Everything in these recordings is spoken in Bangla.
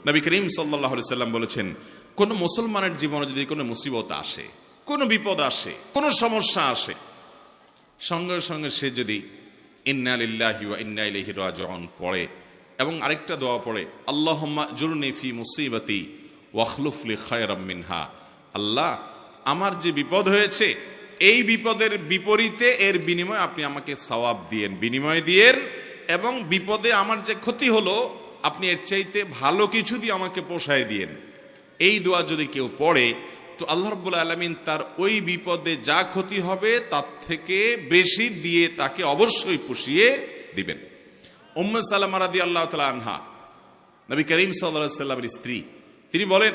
নবী করিম সাল্লাল্লাহু আলাইহি সাল্লাম বলেছেন, কোন মুসলমানের জীবনে যদি কোনো মুসিবত আসে, কোনো বিপদ আসে, কোনো সমস্যা আসে, সঙ্গে সঙ্গে সে যদি ইন্না লিল্লাহি ওয়া ইন্না ইলাইহি রাজিউন পড়ে এবং আরেকটা দোয়া পড়ে, আল্লাহুম্মা জুরনি ফি মুসিবাতি ওয়াখলুফ লি খায়রাম মিনহা, আল্লাহ আমার যে বিপদ হয়েছে এই বিপদের বিপরীতে এর বিনিময়ে আপনি আমাকে সওয়াব দিয়েন, বিনিময় দিয়েন, এবং বিপদে আমার যে ক্ষতি হলো আপনি এর চাইতে ভালো কিছু দিয়ে আমাকে পোষায় দিয়েন। এই দোয়া যদি কেউ পড়ে তো আল্লাহ রাব্বুল আলামিন তার ওই বিপদে যা ক্ষতি হবে তার থেকে বেশি দিয়ে তাকে অবশ্যই পুষিয়ে দিবেন। উম্মে সালামা রাদিয়াল্লাহু তাআলা আনহা, নবী করিম সাল্লাল্লাহু আলাইহি সাল্লামের স্ত্রী, তিনি বলেন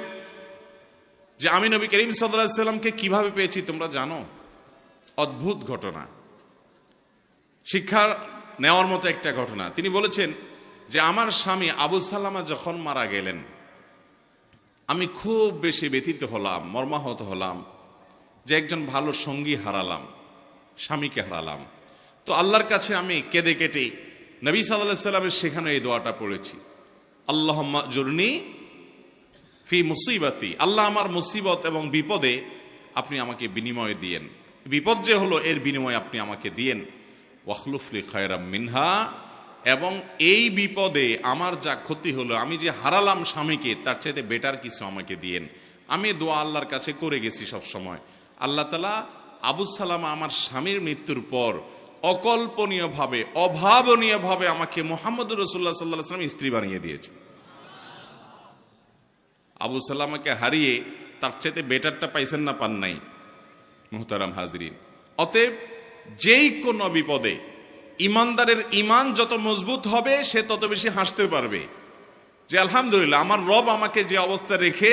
যে আমি নবী করিম সাল্লাল্লাহু আলাইহি সাল্লামকে কিভাবে পেয়েছি তোমরা জানো? অদ্ভুত ঘটনা, শিক্ষা নেওয়ার মতো একটা ঘটনা। তিনি বলেছেন যে আমার স্বামী আবু সালামা যখন মারা গেলেন আমি খুব বেশি ব্যথিত হলাম, মর্মাহত হলাম যে একজন ভালো সঙ্গী হারালাম, স্বামীকে হারালাম। তো আল্লাহর কাছে আমি কেঁদে কেটে নবী সাল্লাল্লাহু আলাইহি সাল্লামের সেখানে এই দোয়াটা পড়েছি, আল্লাহুম্মা জুরনি ফি মুসিবাতি, আল্লাহ আমার মুসিবত এবং বিপদে আপনি আমাকে বিনিময় দিয়েন, বিপদ যে হলো এর বিনিময় আপনি আমাকে দিয়েন, ওয়াখলুফ লি খায়রাম মিনহা, এবং এই বিপদে আমার যা ক্ষতি হলো, আমি যে হারালাম স্বামীকে, তার চাইতে বেটার কিছু আমাকে দিয়েন। আমি দোয়া আল্লাহর কাছে করে গেছি সব সময়। আল্লাহ তাআলা আবু সালামা আমার স্বামীর মৃত্যুর পর অকল্পনীয়ভাবে, অভাবনীয়ভাবে আমাকে মুহাম্মদুর রাসূলুল্লাহ সাল্লাল্লাহু আলাইহি ওয়াসাল্লাম স্ত্রী বানিয়ে দিয়েছে। আবু সালামাকে হারিয়ে তার চাইতে বেটারটা পাইছেন না, পান নাই? মুহতারাম হাজরিন, অতএব যেই কোনো বিপদে ইমানদারের ইমান যত মজবুত হবে সে তত বেশি হাসতে পারবে যে আলহামদুলিল্লাহ আমার রব আমাকে যে অবস্থা রেখে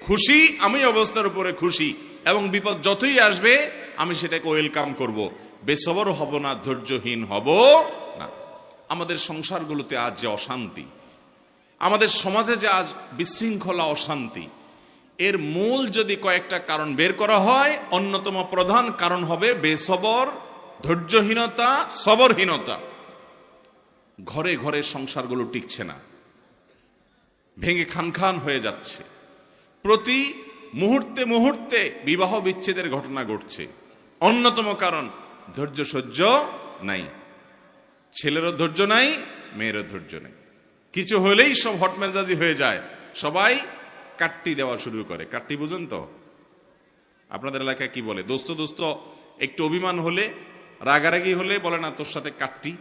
খুশি, আমি অবস্থার উপরে খুশি, এবং বিপদ যতই আসবে আমি সেটাকে ওয়েলকাম করব, বেসবর হব না, ধৈর্যহীন হব না। আমাদের সংসারগুলোতে আজ যে অশান্তি, আমাদের সমাজে যে আজ বিশৃঙ্খলা, অশান্তি, এর মূল যদি কয়েকটা কারণ বের করা হয়, অন্যতম প্রধান কারণ হবে বেসবর, ধৈর্যহীনতা, সবরহীনতা। ঘরে ঘরে সংসারগুলো টিকছে না, ভেঙে খান খান হয়ে যাচ্ছে, প্রতি মুহূর্তে মুহূর্তে বিবাহ বিচ্ছেদের ঘটনা ঘটছে। অন্যতম কারণ ধৈর্য সহ্য নাই, ছেলেরও ধৈর্য নাই, মেয়েরও ধৈর্য নেই, কিছু হলেই সব হটমেজাজি হয়ে যায়, সবাই কাট্টি দেওয়া শুরু করে। কাট্টি বুঝেন তো? আপনাদের এলাকায় কি বলে? দোস্ত দোস্ত একটু অভিমান হলে, রাগারাগি হলে বলে না তোর সাথে কাট্টি,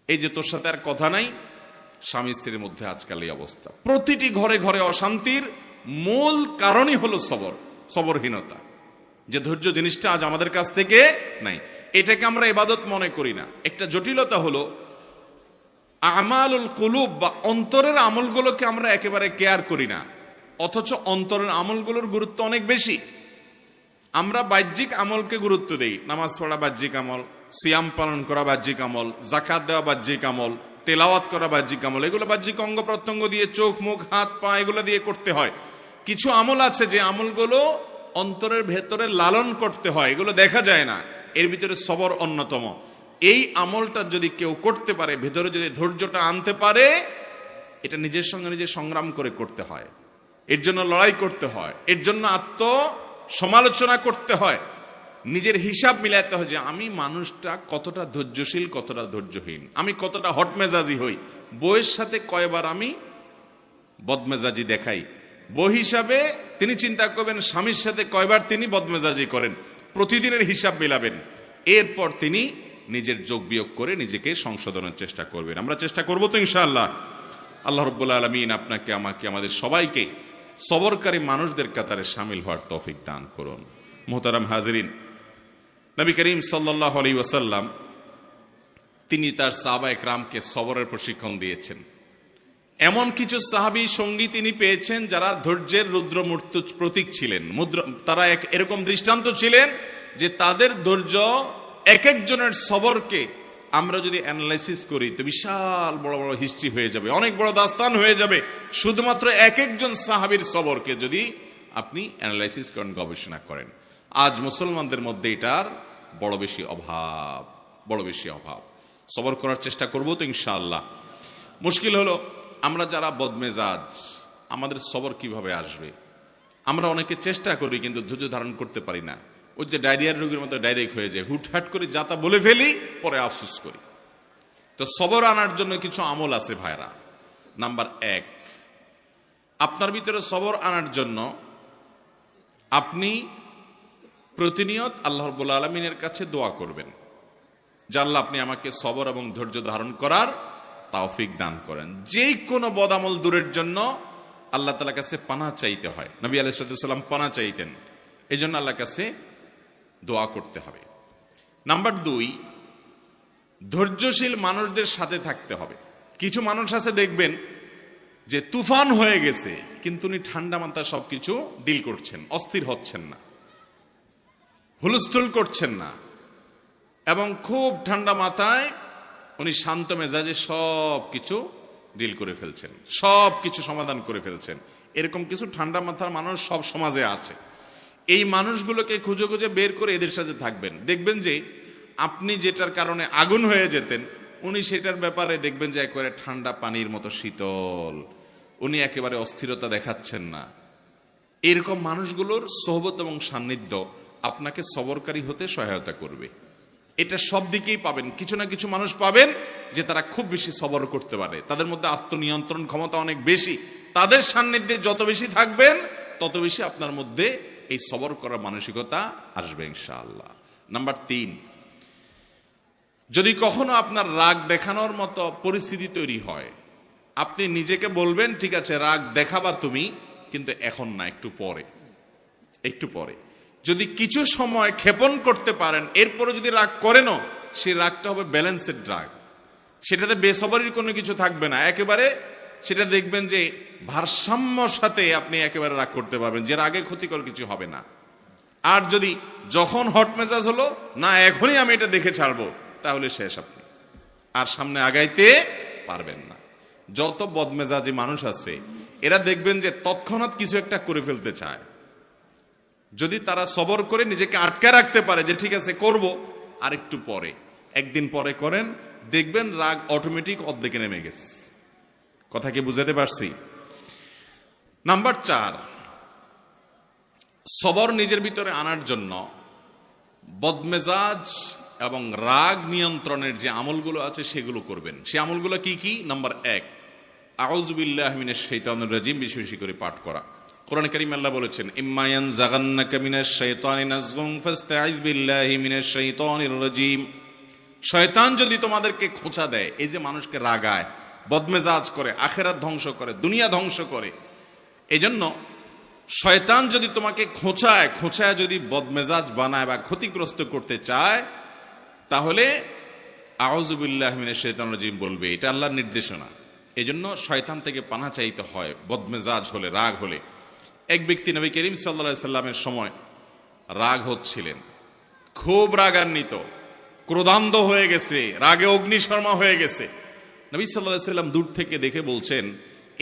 এই যে তোর সাথে আর কথা নাই। স্বামী স্ত্রীর মধ্যে আজকাল এই অবস্থা, প্রতিটি ঘরে ঘরে অশান্তির মূল কারণই হলো সবরহীনতা, যে ধৈর্য জিনিসটা আজ আমাদের কাছ থেকে নাই। এটাকে আমরা ইবাদত মনে করি না। একটা জটিলতা হলো আমালুল কুলুব বা অন্তরের আমলগুলোকে আমরা একেবারে কেয়ার করি না, অথচ অন্তরের আমলগুলোর গুরুত্ব অনেক বেশি। আমরা বাহ্যিক আমলকে গুরুত্ব দেই, নামাজ পড়া বাহ্যিক আমল, সিয়াম পালন করা বাহ্যিক আমল, যাকাত দেওয়া বাহ্যিক আমল, তেলাওয়াত করা বাহ্যিক আমল, এগুলো বাহ্যিক অঙ্গ প্রত্যঙ্গ দিয়ে, চোখ মুখ হাত পা এগুলো দিয়ে করতে হয়। কিছু আমল আছে যে আমলগুলো অন্তরের ভেতরে লালন করতে হয়, এগুলো দেখা যায় না, এর ভিতরে সবর অন্যতম। এই আমলটা যদি কেউ করতে পারে, ভেতরে যদি ধৈর্যটা আনতে পারে, এটা নিজের সঙ্গে নিজে সংগ্রাম করে করতে হয়, এর জন্য লড়াই করতে হয়, এর জন্য সমালোচনা করতে হয়, নিজের হিসাব মিলাতে হয় যে আমি মানুষটা কতটা ধৈর্যশীল, কতটা ধৈর্যহীন, আমি কতটা হটমেজাজি হই, বউয়ের সাথে কয়বার আমি বদমেজাজি দেখাই। বউ হিসাবে তিনি চিন্তা করবেন স্বামীর সাথে কয়বার তিনি বদমেজাজি করেন, প্রতিদিনের হিসাব মিলাবেন, এরপর তিনি নিজের যোগ বিয়োগ করে নিজেকে সংশোধনের চেষ্টা করবেন। আমরা চেষ্টা করবো তো ইনশাআল্লাহ। আল্লাহ রাব্বুল আলামিন আপনাকে, আমাকে, আমাদের সবাইকে সবরকারী মানুষদের কাতারে শামিল হওয়ার তৌফিক দান করুন। মুহতারাম হাজিরিন, নবী করিম সাল্লাল্লাহু আলাইহি ওয়াসাল্লাম তিনি তার সাহাবায়ে কেরামকে সবরের প্রশিক্ষণ দিয়েছেন। এমন কিছু সাহাবী সঙ্গী তিনি পেয়েছেন যারা ধৈর্যের রুদ্রমূর্ত প্রতীক ছিলেন, তারা এরকম দৃষ্টান্ত ছিলেন যে তাদের ধৈর্য, এক একজনের সবরকে আমরা যদি অ্যানালাইসিস করি তো বিশাল বড় বড় হিস্ট্রি হয়ে যাবে, অনেক বড় দাস্তান হয়ে যাবে, শুধুমাত্র এক একজন সাহাবীর সবরকে যদি আপনি অ্যানালাইসিস করেন, গবেষণা করেন। আজ মুসলমানদের মধ্যে এটার বড় বেশি অভাব। সবর করার চেষ্টা করবো তো ইনশাআল্লাহ। মুশকিল হলো আমরা যারা বদমেজাজ, আমাদের সবর কিভাবে আসবে? আমরা অনেকে চেষ্টা করি কিন্তু ধৈর্য ধারণ করতে পারি না। ওই যে ডায়রিয়ার রোগীর মতো ডাইরেক্ট হয়ে যায়, হুটহাট করে যা তা বলে ফেলি, পরে আফসোস করি। তো সবর আনার জন্য কিছু আমল আছে ভাইরা। নাম্বার 1, আপনার ভিতরে সবর আনার জন্য আপনি প্রতিনিয়ত আল্লাহ রাব্বুল আলামিনের কাছে দোয়া করবেন যে আল্লাহ আপনি আমাকে সবর এবং ধৈর্য ধারণ করার তৌফিক দান করেন। যে কোনো বদামল দূরের জন্য আল্লাহ তাআলার কাছে পানাহ চাইতে হয়। নবী আলাইহিস সালাম পানাহ চাইতেন, এই জন্য আল্লাহর কাছে দোয়া করতে হবে। নাম্বার 2, ধৈর্যশীল মানুষদের সাথে থাকতে হবে। কিছু মানুষ আছে দেখবেন যে তুফান হয়ে গেছে, কিন্তু উনি ঠান্ডা মাথায় সবকিছু ডিল করছেন, অস্থির হচ্ছেন না, হুলস্থুল করছেন না, এবং খুব ঠান্ডা মাথায় উনি শান্ত মেজাজে সব কিছু ডিল করে ফেলছেন, সব কিছু সমাধান করে ফেলছেন। এরকম কিছু ঠান্ডা মাথার মানুষ সব সমাজে আছে। এই মানুষগুলোকে খুঁজে খুঁজে বের করে এদের সাথে থাকবেন। দেখবেন যে আপনি যেটার কারণে আগুন হয়ে যেতেন, উনি সেটার ব্যাপারে দেখবেন যে একেবারে ঠান্ডা পানির মতো শীতল, উনি একেবারে অস্থিরতা দেখাচ্ছেন না। এরকম মানুষগুলোর সোহবত এবং সান্নিধ্য আপনাকে সবরকারী হতে সহায়তা করবে। এটা সব দিকেই পাবেন। কিছু না কিছু মানুষ পাবেন যে তারা খুব বেশি সবর করতে পারে, তাদের মধ্যে আত্মনিয়ন্ত্রণ ক্ষমতা অনেক বেশি। তাদের সান্নিধ্যে যত বেশি থাকবেন তত বেশি আপনার মধ্যে এই সবর করার মানসিকতা আসবে ইনশাআল্লাহ। নাম্বার 3, যদি কখনো আপনার রাগ দেখানোর মতো পরিস্থিতি তৈরি হয়, আপনি নিজেকে বলবেন ঠিক আছে রাগ দেখাবা তুমি, কিন্তু এখন না, একটু পরে, একটু পরে। যদি কিছু সময় ক্ষেপণ করতে পারেন, এরপরে যদি রাগ করেনও, সেই রাগটা হবে ব্যালেন্সেড রাগ, সেটাতে বেসবরির কোনো কিছু থাকবে না, একেবারে সেটা দেখবেন যে ভারসাম্যর সাথে আপনি একেবারে রাগ করতে পারবেন, যে রাগে ক্ষতিকর কিছু হবে না। আর যদি যখন হট মেজাজ হলো না এখনই আমি এটা দেখে ছাড়বো, তাহলে শেষ, আপনি আর সামনে আগাইতে পারবেন না। যত বদমেজাজি মানুষ আছে এরা দেখবেন যে তৎক্ষণাৎ কিছু একটা করে ফেলতে চায়। যদি তারা সবর করে নিজেকে আটকে রাখতে পারে যে ঠিক আছে করব, আর একটু পরে, একদিন পরে করেন, দেখবেন রাগ অটোমেটিক অর্ধেকে নেমে গেছে। কথা কি বুঝাতে পারছি? নাম্বার 4, সবর নিজের ভিতরে আনার জন্য বদমেজাজ এবং রাগ নিয়ন্ত্রণের যে আমলগুলো আছে সেগুলো করবেন। সে আমলগুলো কি কি? নাম্বার 1, আউযু বিল্লাহি মিনাশ শাইতানির রাজিম বেশি বেশি করে পাঠ করা। কোরআন কারীম আল্লাহ বলেছেন ইম্মা ইয়ানজাগান্নাকা মিনাশ শাইতানি নাজগুন ফাস্তাইয বিল্লাহি মিনাশ শাইতানির রাজিম। শয়তান যদি তোমাদেরকে খোঁচা দেয়, এই যে মানুষকে রাগায়, বদমেজাজ করে, আখিরাত ধ্বংস করে, দুনিয়া ধ্বংস করে, এজন্য শয়তান যদি তোমাকে খোঁচায় যদি বদমেজাজ বানায় বা ক্ষতিগ্রস্ত করতে চায়, তাহলে আউযু বিল্লাহি মিনাশ শাইতানির রাজিম বলবে। এটা আল্লাহর নির্দেশনা। এজন্য শয়তান থেকে পানাহ চাইতে হয় বদমেজাজ হলে, রাগ হলে। এক ব্যক্তি নবী করিম সাল্লাল্লাহু আলাইহি সাল্লামের সময় রাগ হচ্ছিলেন, খুব রাগান্বিত, ক্রোধান্ধ হয়ে গেছে, রাগে অগ্নিশর্মা হয়ে গেছে। নবী সাল্লাল্লাহু আলাইহি সাল্লাম দূর থেকে দেখে বলছেন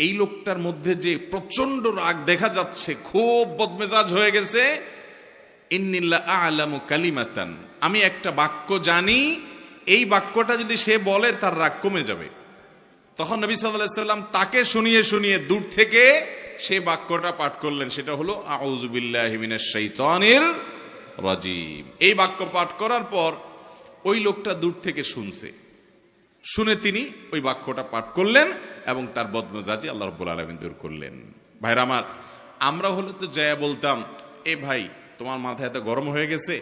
এই লোকটার মধ্যে যে প্রচন্ড রাগ দেখা যাচ্ছে, খুব বদমেজাজ হয়ে গেছে, ইন্নী লা আ'লামু কালিমাতান, আমি একটা বাক্য জানি, এই বাক্যটা যদি সে বলে তার রাগ কমে যাবে। তখন নবী সাল্লাল্লাহু আলাইহি সাল্লাম তাকে শুনিয়ে শুনিয়ে দূর থেকে সেই বাক্যটা পাঠ করলেন, সেটা হলো আউযু বিল্লাহি মিনাশ শাইতানির রাজিম। এই বাক্য পাঠ করার পর ওই লোকটা দূর থেকে শুনে তিনি ওই বাক্যটা পাঠ করলেন এবং তার বদমেজাজি আল্লাহ রাব্বুল আলামিন দূর করলেন। ভাইরা আমার, আমরা হলে তো জয়া বলতাম এ ভাই তোমার মাথা এত গরম হয়ে গেছে,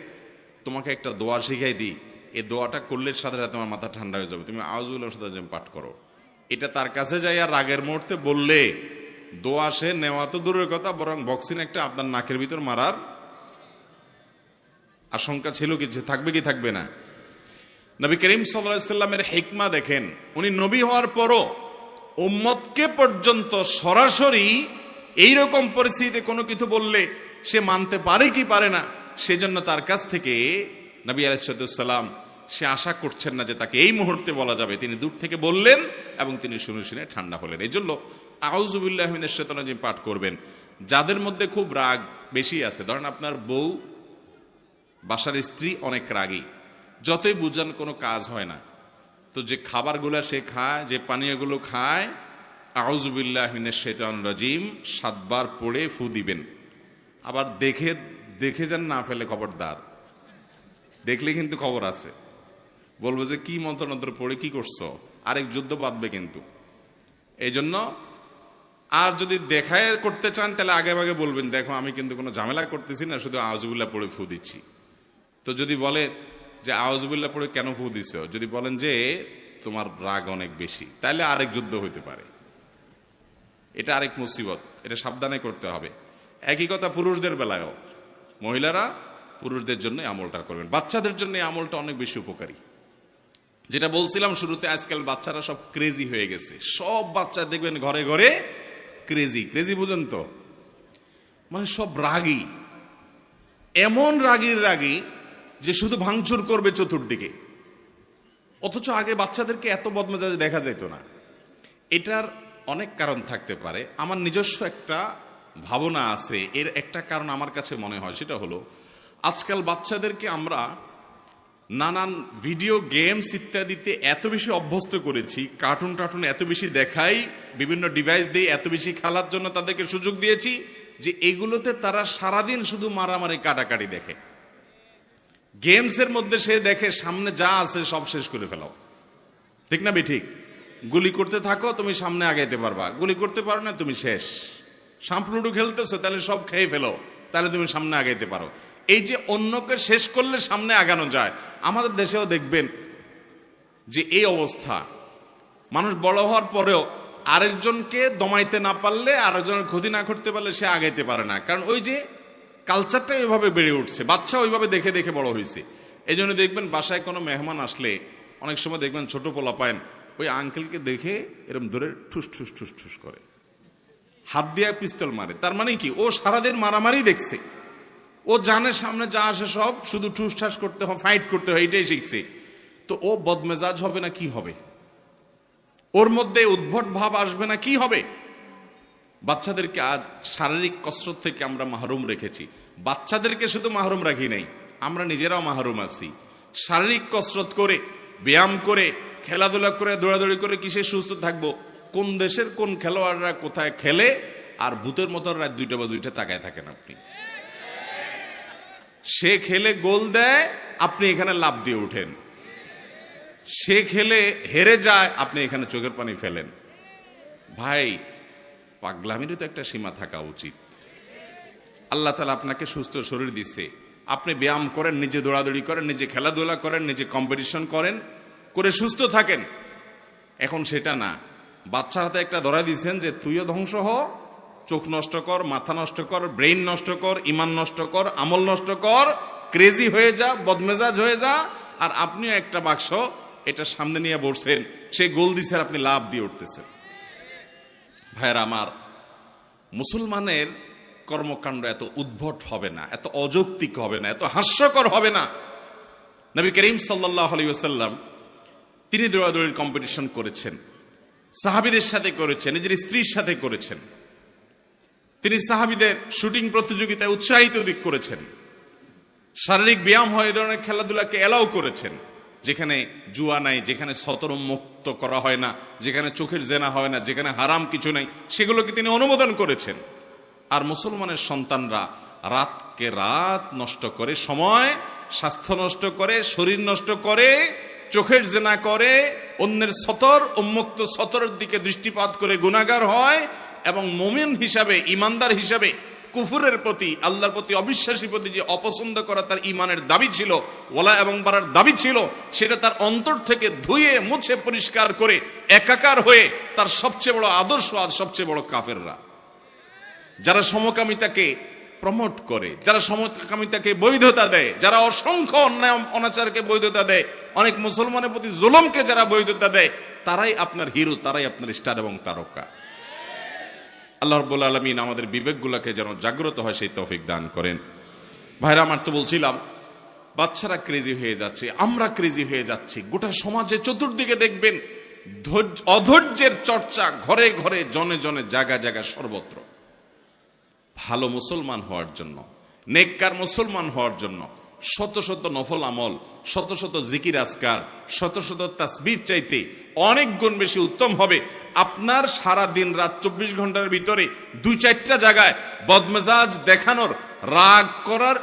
তোমাকে একটা দোয়া শিখাই দিই, এই দোয়াটা করলে সাথে সাথে তোমার মাথা ঠান্ডা হয়ে যাবে, তুমি আউযু বিল্লাহি মিনাশ শাইতানির রাজিম পাঠ করো। এটা তার কাছে যাই আর রাগের মুহূর্তে বললে দোয়া সে নেওয়া তো দূরের কথা, বরং বক্সিন একটা আপনার নাকের ভিতর মারার আশঙ্কা ছিল, কিছু থাকবে কি থাকবে না। নবী করিম সাল্লাল্লাহু আলাইহি সাল্লামের হিকমা দেখেন, উনি নবী হওয়ার পরও উম্মতকে পর্যন্ত সরাসরি এইরকম পরিস্থিতিতে কোনো কিছু বললে সে মানতে পারে কি পারে না, সেজন্য তার কাছ থেকে নবী আলাইহিস সালাম সে আশা করছেন না যে তাকে এই মুহূর্তে বলা যাবে, তিনি দূর থেকে বললেন এবং তিনি শুনে শুনে ঠান্ডা হলেন। এই জন্য আউযু বিল্লাহি মিনাশ শাইতানির রাজিম পাঠ করবেন। যাদের মধ্যে খুব রাগ বেশি আছে, ধরেন আপনার বউ, বাসার স্ত্রী অনেক রাগী, যতই বুঝান কোনো কাজ হয় না, তো যে খাবারগুলো সে খায়, যে পানীয়গুলো খায়, আউযু বিল্লাহি মিনাশ শাইতানির রাজিম 7 বার পড়ে ফু দিবেন। আবার দেখে যান না ফেলে, খবরদার। দেখলে কিন্তু খবর আছে, বলবো যে কি মন্ত্রনন্ত্র পড়ে কি করছো, আরেক যুদ্ধ বাঁধবে কিন্তু। এই জন্য আর যদি দেখায় করতে চান তাহলে আগে আগে বলবেন, দেখো আমি কিন্তু কোনো ঝামেলা করতেছি না, শুধু আউযুবিল্লাহ পড়ে ফু দিচ্ছি। তো যদি বলে যে আউযুবিল্লাহ পড়ে কেন ফু দিছ, যদি বলেন যে তোমার রাগ অনেক বেশি, তাহলে আরেক যুদ্ধ হইতে পারে। এটা আরেক মুসিবত, এটা সাবধানে করতে হবে। একই কথা পুরুষদের বেলায়ও, মহিলারা পুরুষদের জন্য আমলটা করবেন। বাচ্চাদের জন্য আমলটা অনেক বেশি উপকারী। যেটা বলছিলাম শুরুতে, আজকাল বাচ্চারা সব ক্রেজি হয়ে গেছে। সব বাচ্চা দেখবেন ঘরে ঘরে ক্রেজি। ক্রেজি বুঝেন তো, মানে সব রাগী, এমন রাগী যে শুধু ভাঙচুর করবে চতুর্দিকে। অথচ আগে বাচ্চাদেরকে এত বদমেজাজ দেখা যেত না। এটার অনেক কারণ থাকতে পারে। আমার নিজস্ব একটা ভাবনা আছে। এর একটা কারণ আমার কাছে মনে হয়, সেটা হলো আজকাল বাচ্চাদেরকে আমরা নানান ভিডিও গেমস ইত্যাদিতে এত বেশি অভ্যস্ত করেছি, কার্টুন এত বেশি দেখাই, বিভিন্ন ডিভাইস দিয়ে এত বেশি খেলার জন্য তাদেরকে সুযোগ দিয়েছি যে এগুলোতে তারা সারাদিন শুধু মারামারি কাটাকাটি দেখে। গেমসের মধ্যে সে দেখে সামনে যা আছে সব শেষ করে ফেলাও, ঠিক না? ঠিক, গুলি করতে থাকো, তুমি সামনে আগাইতে পারবা। গুলি করতে পারো না, তুমি শেষ। সাম্পলুডু খেলতেছো, তাহলে সব খেয়ে ফেলো, তাহলে তুমি সামনে আগাইতে পারো। এই যে অন্যকে শেষ করলে সামনে আগানো যায়, আমাদের দেশেও দেখবেন যে এই অবস্থা। মানুষ বড় হওয়ার পরেও আরেকজনকে দমাইতে না পারলে, আরেকজনের ক্ষতি না করতে পারলে সে আগাইতে পারে না। কারণ ওই যে কালচারটা ওইভাবে বেড়ে উঠছে, বাচ্চা ওইভাবে দেখে দেখে বড় হয়েছে। এই জন্য দেখবেন বাসায় কোনো মেহমান আসলে অনেক সময় দেখবেন ছোট পোলা পায়েন ওই আঙ্কেলকে দেখে এরকম ধরে ঠুস ঠুস ঠুস ঠুস করে, হাত দিয়ে পিস্তল মারে। তার মানে কি, ও সারাদিন মারামারি দেখছে, ও জানে সামনে যা আসে সব শুধু ঠুস ঠাস করতে হয়, ফাইট করতে হয়, এটাই শিখছে। তো ও বদমেজাজ হবে না কি হবে? ওর মধ্যে উদ্ভট ভাব আসবে না কি হবে? বাচ্চাদেরকে আজ শারীরিক কসরত থেকে আমরা মাহরুম রেখেছি। বাচ্চাদেরকে শুধু মাহরুম রাখি নাই, আমরা নিজেরাও মাহরুম আছি। শারীরিক কসরত করে, ব্যায়াম করে, খেলাধুলা করে, দৌড়াদৌড়ি করে কিসে সুস্থ থাকবো? কোন দেশের কোন খেলোয়াড়রা কোথায় খেলে আর ভূতের মতো রাত 2টা বা 2টা তাকায় থাকেন আপনি। সে খেলে গোল দেয়, আপনি এখানে লাফ দিয়ে উঠেন। সে খেলে হেরে যায়, আপনি এখানে চোখের পানি ফেলেন। ভাই, পাগলামিরও তো একটা সীমা থাকা উচিত। আল্লাহ তাআলা আপনাকে সুস্থ শরীর দিচ্ছে, আপনি ব্যায়াম করেন, নিজে দৌড়াদৌড়ি করেন, নিজে খেলাধুলা করেন, নিজে কম্পিটিশন করেন, করে সুস্থ থাকেন। এখন সেটা না, বাচ্চার হাতে একটা ধরা দিচ্ছেন যে তুইও ধ্বংস হ, চোখ নষ্ট কর, মাথা নষ্ট কর, ব্রেইন নষ্ট কর, ইমান নষ্ট কর, আমল নষ্ট কর, ক্রেজি হয়ে যা, বদমেজাজ হয়ে যা। আর আপনিও একটা বাক্স এটা সামনে নিয়ে বসছেন, সে গোল দিছে, আপনি লাভ দিয়ে উঠতেছেন। ভাইয়েরা আমার, মুসলমানের কর্মকাণ্ড এত উদ্ভট হবে না, এত অযৌক্তিক হবে না, এত হাস্যকর হবে না। নবী করিম সাল্লাল্লাহু আলাইহি ওয়াসাল্লাম তিনি দৌড়াদৌড়ির কম্পিটিশন করেছেন, সাহাবীদের সাথে করেছেন, নিজের স্ত্রীর সাথে করেছেন। তিনি সাহাবীদের শুটিং প্রতিযোগিতায় উৎসাহিত দিক করেছেন। শারীরিক ব্যায়াম হয়, এই ধরনের খেলাধুলাকে এলাও করেছেন, যেখানে জুয়া নাই, যেখানে সতর মুক্ত করা হয় না, যেখানে চোখের জেনা হয় না, যেখানে হারাম কিছু নাই, সেগুলোকে তিনি অনুমোদন করেছেন। আর মুসলমানের সন্তানরা রাতকে রাত নষ্ট করে, সময়, স্বাস্থ্য নষ্ট করে, শরীর নষ্ট করে, চোখের জেনা করে, অন্যের সতর উন্মুক্ত সতরের দিকে দৃষ্টিপাত করে গুনাহগার হয়, এবং মুমিন হিসাবে, ইমানদার হিসাবে কুফুরের প্রতি, আল্লাহর প্রতি, অবিশ্বাসীর প্রতি যে অপছন্দ করা তার ইমানের দাবি ছিল, ওয়ালা এবং বারার দাবি ছিল, সেটা তার অন্তর থেকে ধুয়ে মুছে পরিষ্কার করে একাকার হয়ে তার সবচেয়ে বড় আদর্শ আর সবচেয়ে বড় কাফেররা, যারা সমকামিতাকে প্রমোট করে, যারা সমকামিতাকে বৈধতা দেয়, যারা অসংখ্য অন্যায় অনাচারকে বৈধতা দেয়, অনেক মুসলমানের প্রতি জুলুমকে যারা বৈধতা দেয়, তারাই আপনার হিরো, তারাই আপনার স্টার এবং তারকা। আল্লাহ রাব্বুল আলামিন আমাদের বিবেকগুলোকে যেন জাগ্রত হয় সেই তৌফিক দান করেন। ভাইরা আমার, তো বলছিলাম বাচ্চারা ক্রেজি হয়ে যাচ্ছে, আমরা ক্রেজি হয়ে যাচ্ছি। গোটা সমাজে চতুর্দিকে দেখবেন অধৈর্যের চর্চা, ঘরে ঘরে, জনে জনে, জায়গা জায়গা, সর্বত্র। ভালো মুসলমান হওয়ার জন্য, নেককার মুসলমান হওয়ার জন্য শত শত নফল আমল, শত শত জিকির আজকার, শত শত তাসবিহ চাইতে অনেক গুণ বেশি উত্তম হবে আপনার সারা দিন রাত 24 ঘন্টার ভিতরে 2-4টা জায়গায় বদমেজাজ দেখানোর, রাগ করার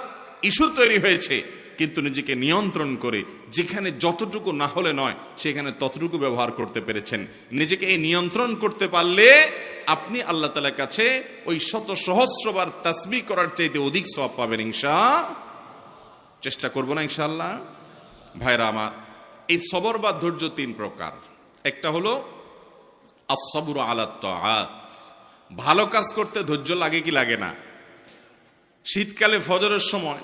ইস্যু তৈরি হয়েছে, কিন্তু নিজেকে নিয়ন্ত্রণ করে যেখানে যতটুকু না হলে নয় সেখানে ততটুকু ব্যবহার করতে পেরেছেন। নিজেকে এই নিয়ন্ত্রণ করতে পারলে আপনি আল্লাহ তাআলার কাছে ওই শত সহস্রবার তাসবিহ করার চাইতে অধিক সওয়াব পাবেন চেষ্টা করব না ইনশাআল্লাহ। ভাইরা আমার, এই সবর বা ধৈর্য 3 প্রকার। একটা হলো আস-সাবরু আলা তাআত, ভালো কাজ করতে ধৈর্য লাগে কি লাগে না? শীতকালে ফজরের সময়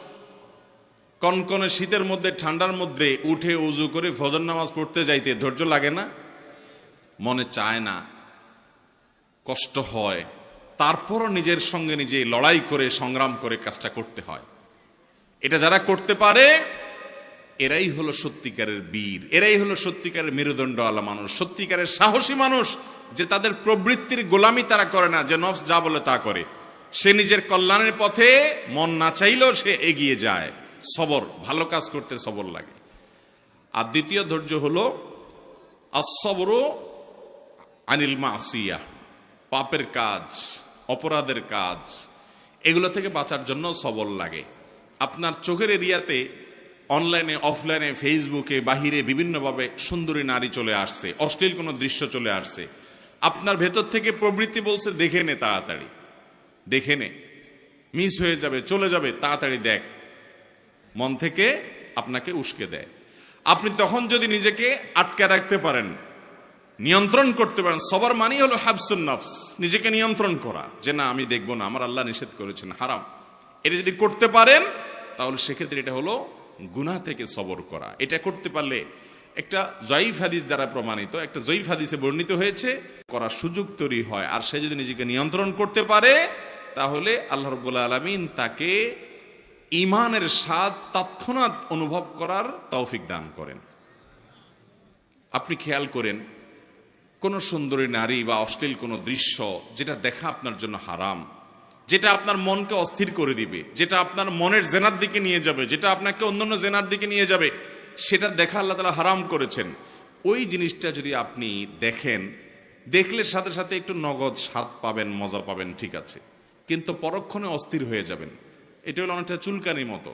কনকনে শীতের মধ্যে, ঠান্ডার মধ্যে উঠে ওযু করে ফজর নামাজ পড়তে যাইতে ধৈর্য লাগে না? মনে চায় না, কষ্ট হয়, তারপরও নিজের সঙ্গে নিজে লড়াই করে সংগ্রাম করে কাজটা করতে হয়। এটা যারা করতে পারে এরাই হলো সত্যিকারের বীর, এরাই হলো সত্যিকারের মেরুদণ্ডওয়ালা মানুষ, সত্যিকারের সাহসী মানুষ, যে তাদের প্রবৃত্তির গোলামি তারা করে না, যে নফস যা বলে তা করে। সে নিজের কল্যাণের পথে মন না চাইলেও সে এগিয়ে যায়। সবর, ভালো কাজ করতে সবর লাগে। আর দ্বিতীয় ধৈর্য হলো আস-সাবরু আনিল মাসিয়া, পাপের কাজ, অপরাধের কাজ, এগুলো থেকে বাঁচার জন্য সবর লাগে। আপনার চোখের এরিয়াতে অনলাইনে, অফলাইনে, ফেসবুকে, বাহিরে বিভিন্নভাবে সুন্দরী নারী চলে আসছে, অশ্লীল কোনো দৃশ্য চলে আসছে। আপনার ভেতর থেকে প্রবৃত্তি বলছে দেখে নে, তাড়াতাড়ি দেখে নে, মিস হয়ে যাবে, চলে যাবে, তাড়াতাড়ি দেখ। মন থেকে আপনাকে উস্কে দেয়। আপনি তখন যদি নিজেকে আটকে রাখতে পারেন, নিয়ন্ত্রণ করতে পারেন, সবার মানি হলো হাবসুন নফস, নিজেকে নিয়ন্ত্রণ করা, যে না আমি দেখবো না, আমার আল্লাহ নিষেধ করেছেন হারাম। এটা যদি করতে পারেন তাহলে সেক্ষেত্রে এটা হলো গুনাহ থেকে সবর করা। এটা করতে পারলে একটা জয়ীফ হাদিস দ্বারা প্রমাণিত, একটা জয়ীফ হাদিসে বর্ণিত হয়েছে, করার সুযোগ তৈরি হয়। আর সে যদি নিজেকে নিয়ন্ত্রণ করতে পারে তাহলে আল্লাহ রাব্বুল আলামিন তাকে ঈমানের স্বাদ তৎক্ষণাৎ অনুভব করার তৌফিক দান করেন। আপনি খেয়াল করেন, কোন সুন্দরী নারী বা অশ্লীল কোন দৃশ্য যেটা দেখা আপনার জন্য হারাম, যেটা আপনার মনকে অস্থির করে দিবে, যেটা আপনার মনের জেনার দিকে নিয়ে যাবে, যেটা আপনাকে অন্যান্য জেনার দিকে নিয়ে যাবে, সেটা দেখা আল্লাহ তাআলা হারাম করেছেন। ওই জিনিসটা যদি আপনি দেখেন, দেখলে সাথে সাথে একটু নগদ স্বাদ পাবেন, মজা পাবেন, ঠিক আছে, কিন্তু পরক্ষণে অস্থির হয়ে যাবেন। এটা হলো অনেকটা চুলকানির মতো,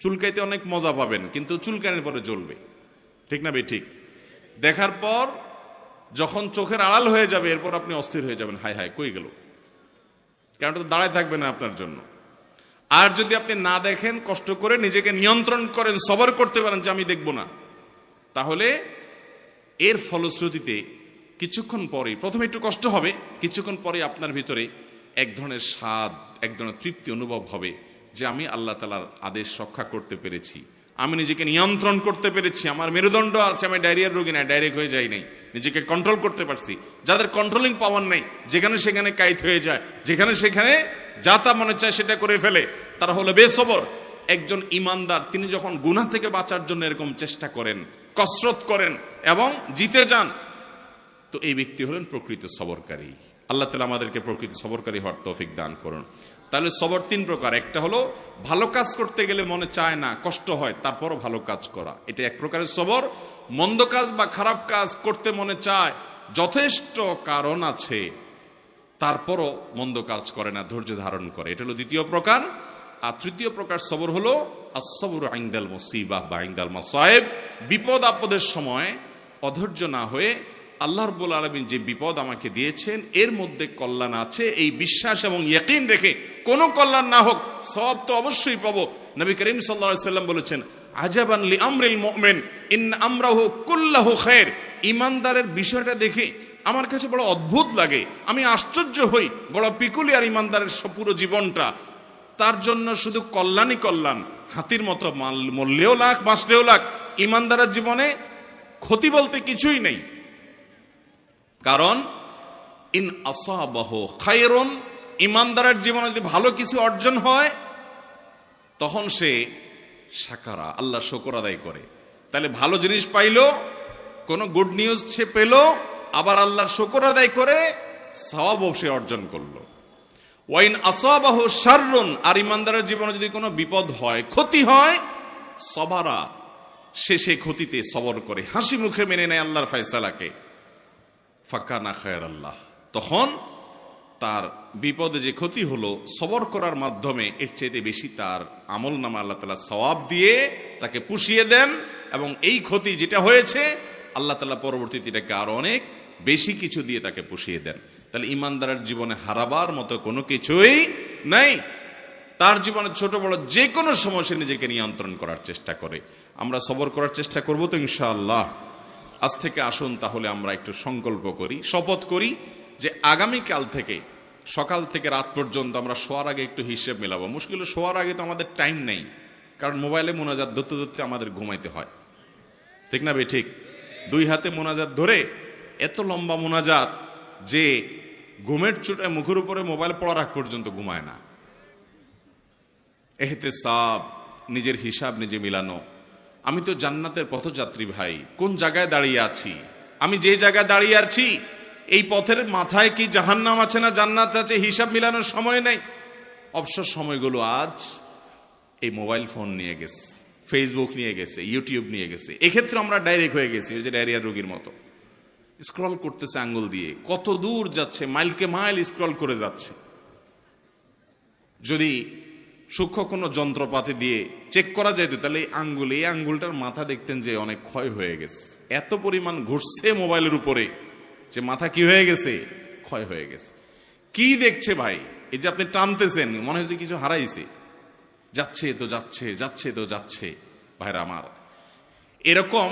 চুলকাইতে অনেক মজা পাবেন কিন্তু চুলকানির পরে জ্বলবে, ঠিক না ভাই? ঠিক। দেখার পর যখন চোখের আড়াল হয়ে যাবে এরপর আপনি অস্থির হয়ে যাবেন, হায় হায় কই গেল, কারণ তো দাঁড়ায় থাকবে না আপনার জন্য। আর যদি আপনি না দেখেন, কষ্ট করে নিজেকে নিয়ন্ত্রণ করেন, সবর করতে পারেন যে আমি দেখব না, তাহলে এর ফলশ্রুতিতে কিছুক্ষণ পরে, প্রথমে একটু কষ্ট হবে, কিছুক্ষণ পরে আপনার ভিতরে এক ধরনের স্বাদ, এক ধরনের তৃপ্তি অনুভব হবে যে আমি আল্লাহ তাআলার আদেশ রক্ষা করতে পেরেছি, আমি নিজেকে নিয়ন্ত্রণ করতে পেরেছি, আমার মেরুদণ্ড আছে, আমি ডায়রিয়ার রোগী না, ডাইরেক্ট হয়ে যাই নাই, নিজেকে কন্ট্রোল করতে পারছি। যাদের কন্ট্রোলিং পাওয়ার নেই, যেখানে সেখানে কাইত হয়ে যায়, যেখানে সেখানে যা তা মনে চায় সেটা করে ফেলে, তারা হলো বেসবর। একজন ইমানদার তিনি যখন গুনাহ থেকে বাঁচার জন্য এরকম চেষ্টা করেন, কসরত করেন এবং জিতে যান, তো এই ব্যক্তি হলেন প্রকৃত সবরকারী। আল্লাহ তাআলা আমাদেরকে প্রকৃত সবরকারী হওয়ার তৌফিক দান করুন। তাহলে সবর 3 প্রকার। একটা হলো ভালো কাজ করতে গেলে মনে চায় না, কষ্ট হয়, তারপরও ভালো কাজ করা, এটা এক প্রকারের সবর। মন্দ কাজ বা খারাপ কাজ করতে মনে চায়, যথেষ্ট কারণ আছে, তারপরও মন্দ কাজ করে না, ধৈর্য ধারণ করে, এটা হলো দ্বিতীয় প্রকার। আর তৃতীয় প্রকার সবর হলো আস-সাবরু ইনদাল মুসিবাহ বা ইনদাল মাসায়েব, বিপদ আপদের সময় অধৈর্য না হয়ে আল্লাহ রাব্বুল আলামিন যে বিপদ আমাকে দিয়েছেন এর মধ্যে কল্যাণ আছে, এই বিশ্বাস এবং ইয়াকিন রেখে কোনো কল্যাণ না হোক, সওয়াব তো অবশ্যই পাবো। নবী করিম সাল্লাল্লাহু আলাইহি সাল্লাম বলেছেন, আজাবান লি আমরিল মুমিন ইন আমরাহু কুল্লাহু খায়র। ঈমানদারের বিষয়টা দেখে আমার কাছে বড় অদ্ভুত লাগে, আমি আশ্চর্য হই, বড় পিকুলিয়ার ঈমানদারের পুরো জীবনটা, তার জন্য শুধু কল্যাণই কল্যাণ, হাতির মতো মরলেও লাখ, বাঁচলেও লাখ, ঈমানদারের জীবনে ক্ষতি বলতে কিছুই নেই। কারণ ইন আসাবাহু খায়রুন, ঈমানদারের জীবনে যদি ভালো কিছু অর্জন হয় তখন সে শাকারা, আল্লাহ শুকর আদায় করে। তাহলে ভালো জিনিস পাইলো, কোন গুড নিউজ সে পেল, আবার আল্লাহর শুকর আদায় করে সওয়াবও সে অর্জন করলো। ওয়াইন আসাবাহু শাররুন, আর ঈমানদারের জীবনে যদি কোনো বিপদ হয়, ক্ষতি হয়, সবারা, সে সেই ক্ষতিতে সবর করে, হাসি মুখে মেনে নেয় আল্লাহর ফয়সালাকে। ফাকানা খায়রাল্লাহ, তখন তার বিপদে যে ক্ষতি হলো সবর করার মাধ্যমে এর চাইতে বেশি তার আমল নামা আল্লাহ তাআলা সওয়াব দিয়ে তাকে পুষিয়ে দেন, এবং এই ক্ষতি যেটা হয়েছে আল্লাহ তাআলা পরবর্তীতে এটাকে আরো অনেক বেশি কিছু দিয়ে তাকে পুষিয়ে দেন। তাহলে ইমানদারের জীবনে হারাবার মতো কোনো কিছুই নাই। তার জীবনে ছোট বড় যে কোনো সমস্যা নিজেকে নিয়ন্ত্রণ করার চেষ্টা করে। আমরা সবর করার চেষ্টা করব তো ইনশাআল্লাহ। আজ থেকে আসুন তাহলে আমরা একটু সংকল্প করি, শপথ করি যে আগামীকাল থেকে সকাল থেকে রাত পর্যন্ত আমরা শোয়ার আগে একটু হিসেব মেলাবো। মুশকিল শোয়ার আগে তো আমাদের টাইম নেই, কারণ মোবাইলে মোনাজাত ধরতে ধরতে আমাদের ঘুমাইতে হয়, ঠিক না ভাই? ঠিক। দুই হাতে মোনাজাত ধরে এত লম্বা মোনাজাত যে ঘুমের চোটে মুখের উপরে মোবাইল পড়ার আগ পর্যন্ত ঘুমায় না। এহতেসাব, নিজের হিসাব নিজে মিলানো। আমি তো জান্নাতের পথযাত্রী ভাই, কোন জায়গায় দাঁড়িয়ে আছি? আমি যে জায়গায় দাঁড়িয়ে আছি এই পথের মাথায় কি জাহান্নাম আছে না জান্নাত আছে, হিসাব মিলানোর সময় নেই। অবসর সময়গুলো আজ এই মোবাইল ফোন নিয়ে গেছে, ফেসবুক নিয়ে গেছে, ইউটিউব নিয়ে গেছে। এক্ষেত্রে আমরা ডাইরেক্ট হয়ে গেছি ওই যে ডায়রিয়া রোগীর মতো, স্ক্রল করতেছে আঙ্গুল দিয়ে, কত দূর যাচ্ছে, মাইলকে মাইল স্ক্রল করে যাচ্ছে। যদি সূক্ষ্ম কোনো যন্ত্রপাতি দিয়ে চেক করা যেত তাহলে এই আঙ্গুলটার মাথা দেখতেন যে অনেক ক্ষয় হয়ে গেছে। এত পরিমাণ ঘুরছে মোবাইলের উপরে যে মাথা কি হয়ে গেছে, ক্ষয় হয়ে গেছে। কি দেখছে ভাই? এই যে আপনি টানতেছেন, মনে হচ্ছে কিছু হারাইছে, যাচ্ছে তো যাচ্ছে, যাচ্ছে তো যাচ্ছে। ভাইরা আমার, এরকম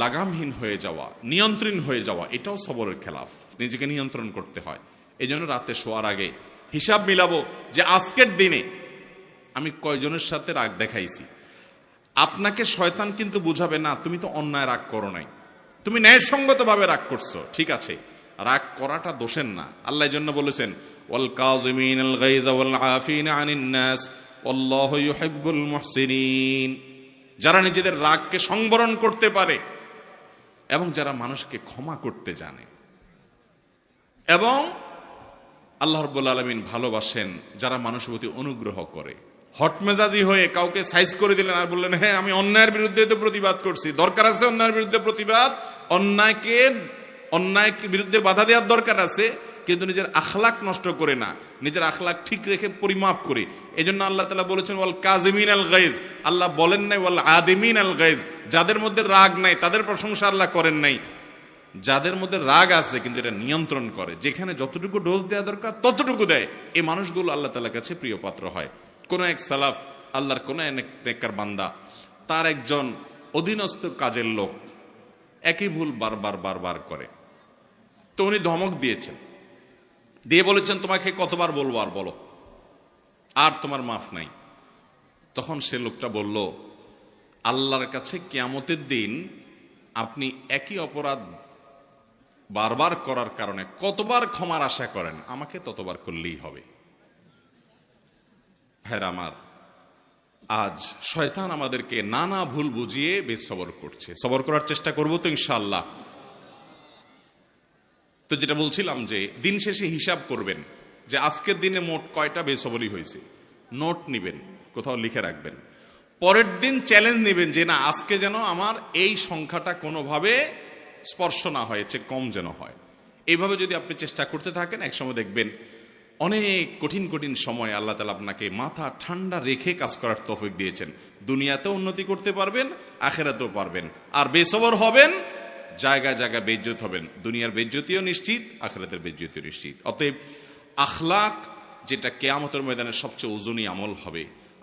লাগামহীন হয়ে যাওয়া, নিয়ন্ত্রণ হয়ে যাওয়া, এটাও সবরের খেলাফ। নিজেকে নিয়ন্ত্রণ করতে হয়। এই জন্য রাতে শোয়ার আগে হিসাব মিলাবো যে আজকের দিনে আমি কয়জনের সাথে রাগ দেখাইছি। আপনাকে শয়তান কিন্তু বুঝাবে না তুমি তো অন্যায় রাগ করো নাই, তুমি ন্যায়সঙ্গত ভাবে রাগ করছো, ঠিক আছে। রাগ করাটা দোষের না। আল্লাহ এই জন্য বলেছেন ওয়াল কাযিমিনাল গায়যা ওয়াল আফিনা আনিন নাস আল্লাহু ইউহিব্বুল মুহসিনিন। যারা নিজেদের রাগকে সংবরণ করতে পারে এবং যারা মানুষকে ক্ষমা করতে জানে, এবং আল্লাহ রাব্বুল আলামিন ভালোবাসেন যারা মানুষের প্রতি অনুগ্রহ করে। হটমেজাজি হয়ে কাউকে সাইজ করে দিলেন আর বললেন হ্যাঁ আমি অন্যায়ের বিরুদ্ধে তো প্রতিবাদ করছি, দরকার আছে অন্যায়ের বিরুদ্ধে প্রতিবাদ, অন্যায় বিরুদ্ধে বাধা দেওয়ার দরকার আছে, কিন্তু নিজের আখলাক নষ্ট করে না, নিজের আখলাক ঠিক রেখে পরিমাপ করে। এই জন্য আল্লাহ তাআলা বলেছেন ওয়াল কাযিমিন আল গায়জ। আল্লাহ বলেন নাই ওয়াল আদিমিন আল গায়জ, যাদের মধ্যে রাগ নাই তাদের প্রশংসা আল্লাহ করেন নাই। যাদের মধ্যে রাগ আছে কিন্তু এটা নিয়ন্ত্রণ করে, যেখানে যতটুকু ডোজ দেওয়া দরকার ততটুকু দেয়, এই মানুষগুলো আল্লাহ তাআলার কাছে প্রিয় পাত্র হয়। কোন এক সালাফ, আল্লাহর কোন এক নেককার বান্দা, তার একজন অধীনস্থ কাজের লোক একই ভুল বারবার করে, তো উনি ধমক দিয়েছেন, দিয়ে বলেছেন তোমাকে কতবার বলবো আর বলো, আর তোমার মাফ নাই। তখন সে লোকটা বলল আল্লাহর কাছে কিয়ামতের দিন আপনি একই অপরাধ বারবার করার কারণে কতবার ক্ষমার আশা করেন, আমাকে ততবার করলেই হবে। ভাইরা আমার, আজ শয়তান আমাদেরকে নানা ভুল বুঝিয়ে বেসবর করছে। সবর করার চেষ্টা করব তো ইনশাআল্লাহ। তো যেটা বলছিলাম যে দিন শেষে হিসাব করবেন যে আজকের দিনে মোট কয়টা বেসবরি হয়েছে, নোট নিবেন, কোথাও লিখে রাখবেন। পরের দিন চ্যালেঞ্জ নেবেন যে না আজকে যেন আমার এই সংখ্যাটা কোনোভাবে স্পর্শ না হয়েছে, কম যেন হয়। এইভাবে যদি আপনি চেষ্টা করতে থাকেন, একসময় দেখবেন অনেক কঠিন কঠিন সময় আল্লাহ তাআলা আপনাকে মাথা ঠান্ডা রেখে কাজ করার তৌফিক দিয়েছেন। দুনিয়াতেও উন্নতি করতে পারবেন, আখিরাতেও পারবেন। আর বেসবর হবেন, জায়গায় জায়গায় বেইজ্জত হবেন, দুনিয়ার বেইজ্জতিও নিশ্চিত, আখিরাতের বেইজ্জতিও নিশ্চিত। অতএব আখলাক যেটা কিয়ামতের ময়দানে সবচেয়ে ওজনী আমল হবে,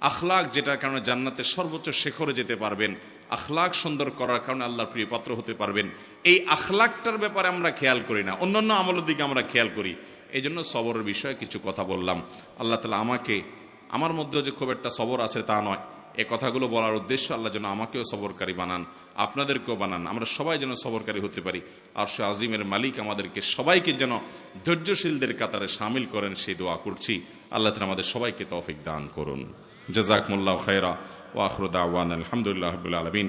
আখলাক যেটার কারণে জান্নাতের সর্বোচ্চ শিখরে যেতে পারবেন, আখলাক সুন্দর করার কারণে আল্লাহর প্রিয় পাত্র হতে পারবেন, এই আখলাকটার ব্যাপারে আমরা খেয়াল করি না, অন্যান্য আমলের দিকে আমরা খেয়াল করি। এই জন্য সবরের বিষয়ে কিছু কথা বললাম। আল্লাহ তাআলা আমাকে, আমার মধ্যে যে খুব একটা সবর আছে তা নয়, এই কথাগুলো বলার উদ্দেশ্য আল্লাহ যেন আমাকেও সবরকারী বানান, আপনাদেরকেও বানান, আমরা সবাই যেন সবরকারী হতে পারি। আর সে আজিমের মালিক আমাদেরকে সবাইকে যেন ধৈর্যশীলদের কাতারে শামিল করেন, সেই দোয়া করছি। আল্লাহ তাআলা আমাদের সবাইকে তৌফিক দান করুন। জাযাকুমুল্লাহু খায়রা ওয়া আখিরু দাওয়ানা আলহামদুলিল্লাহি রাব্বিল আলামিন।